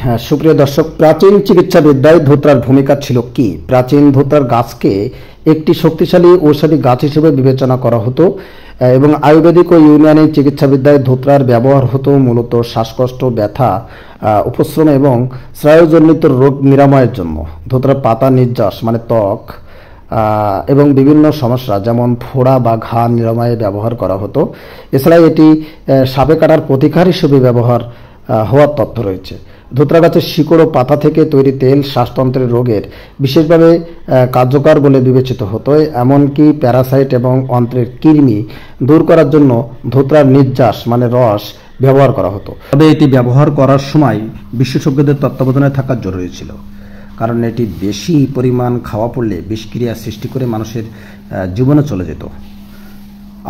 হ্যাঁ, সুপ্রিয় দর্শক, প্রাচীন চিকিৎসাবিদ্যায় ধুতরার ভূমিকা ছিল কি? প্রাচীন ধুতরার গাছকে একটি শক্তিশালী ঔষধি গাছ হিসেবে বিবেচনা করা হতো এবং আয়ুর্বেদিক ও ইউনানি চিকিৎসাবিদ্যায় ধুতরার ব্যবহার হতো মূলত শ্বাসকষ্ট, ব্যথা, উপশ্রম এবং স্নায়ুজনিত রোগ নিরাময়ের জন্য। ধুতরার পাতা নির্যাস মানে ত্বক এবং বিভিন্ন সমস্যা যেমন ফোড়া বা ঘা নিরাময়ে ব্যবহার করা হতো। এছাড়া এটি সাপে কাটার প্রতিকার হিসেবে ব্যবহার হওয়ার তথ্য রয়েছে। ধুতরা গাছের শিকড় ও পাতা থেকে তৈরি তেল শ্বাসতন্ত্রের রোগের বিশেষভাবে কার্যকর বলে বিবেচিত হতো। এমনকি প্যারাসাইট এবং অন্ত্রের কৃমি দূর করার জন্য ধুতরার নির্যাস মানে রস ব্যবহার করা হতো। তবে এটি ব্যবহার করার সময় বিশেষজ্ঞদের তত্ত্বাবধানে থাকা জরুরি ছিল, কারণ এটি বেশি পরিমাণ খাওয়া পড়লে বিষক্রিয়া সৃষ্টি করে মানুষের জীবনে চলে যেত।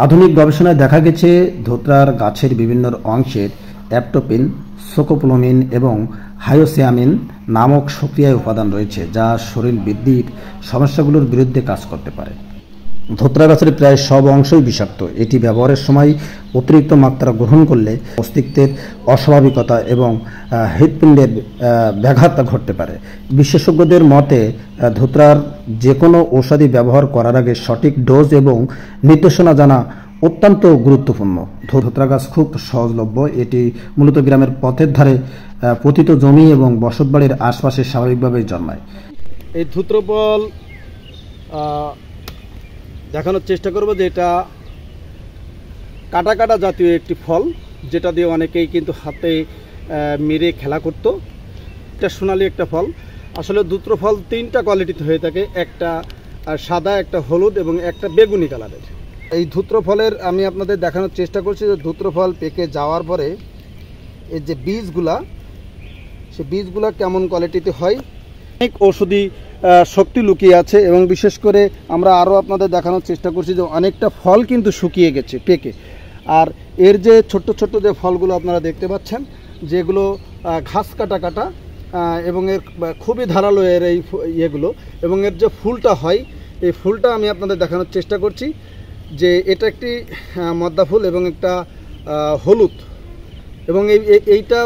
আধুনিক গবেষণায় দেখা গেছে ধুতরার গাছের বিভিন্ন অংশের অ্যাপটোপিন, স্কোপোলামিন এবং হায়োসিয়ামিন নামক সক্রিয় উপাদান রয়েছে, যা শরীর বৃদ্ধির সমস্যাগুলোর বিরুদ্ধে কাজ করতে পারে। ধুতরা গাছের প্রায় সব অংশই বিষাক্ত। এটি ব্যবহারের সময় অতিরিক্ত মাত্রা গ্রহণ করলে মস্তিষ্কের অস্বাভাবিকতা এবং হৃৎপিণ্ডের ব্যাঘাত ঘটতে পারে। বিশেষজ্ঞদের মতে ধুতরার যে কোনো ঔষধি ব্যবহার করার আগে সঠিক ডোজ এবং নির্দেশনা জানা অত্যন্ত গুরুত্বপূর্ণ। ধুতরা গাছ খুব সহজলভ্য। এটি মূলত গ্রামের পথের ধারে পতিত জমি এবং বসতবাড়ির আশপাশে স্বাভাবিকভাবেই জন্মায়। এই ধুতরা ফল দেখানোর চেষ্টা করব যে এটা কাটা কাটা জাতীয় একটি ফল, যেটা দিয়ে অনেকেই কিন্তু হাতে মেরে খেলা করতো। এটা সোনালি একটা ফল। আসলে ধুতরা ফল তিনটা কোয়ালিটিতে হয়ে থাকে, একটা সাদা, একটা হলুদ এবং একটা বেগুনি কালারের। এই ধুতরা ফলের আমি আপনাদের দেখানোর চেষ্টা করছি যে ধুতরা ফল পেকে যাওয়ার পরে এর যে বীজগুলা, সে বীজগুলা কেমন কোয়ালিটিতে হয়। অনেক ঔষধি শক্তি লুকিয়ে আছে এবং বিশেষ করে আমরা আরও আপনাদের দেখানোর চেষ্টা করছি যে অনেকটা ফল কিন্তু শুকিয়ে গেছে পেকে। আর এর যে ছোট্ট ছোট্ট যে ফলগুলো আপনারা দেখতে পাচ্ছেন, যেগুলো ঘাস কাটা কাটা এবং এর খুবই ধারালো এর এই ইয়েগুলো, এবং এর যে ফুলটা হয়, এই ফুলটা আমি আপনাদের দেখানোর চেষ্টা করছি যে এটা একটি মদ্দা ফুল এবং একটা হলুদ, এবং এইটা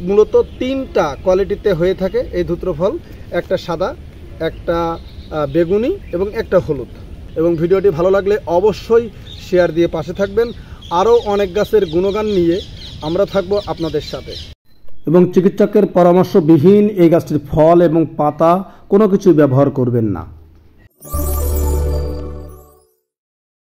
মূলত তিনটা কোয়ালিটিতে হয়ে থাকে এই ধুতরা ফল, একটা সাদা, একটা বেগুনি এবং একটা হলুদ। এবং ভিডিওটি ভালো লাগলে অবশ্যই শেয়ার দিয়ে পাশে থাকবেন। আরও অনেক গাছের গুণগান নিয়ে আমরা থাকব আপনাদের সাথে। এবং চিকিৎসকের পরামর্শবিহীন এই গাছটির ফল এবং পাতা কোনো কিছু ব্যবহার করবেন না।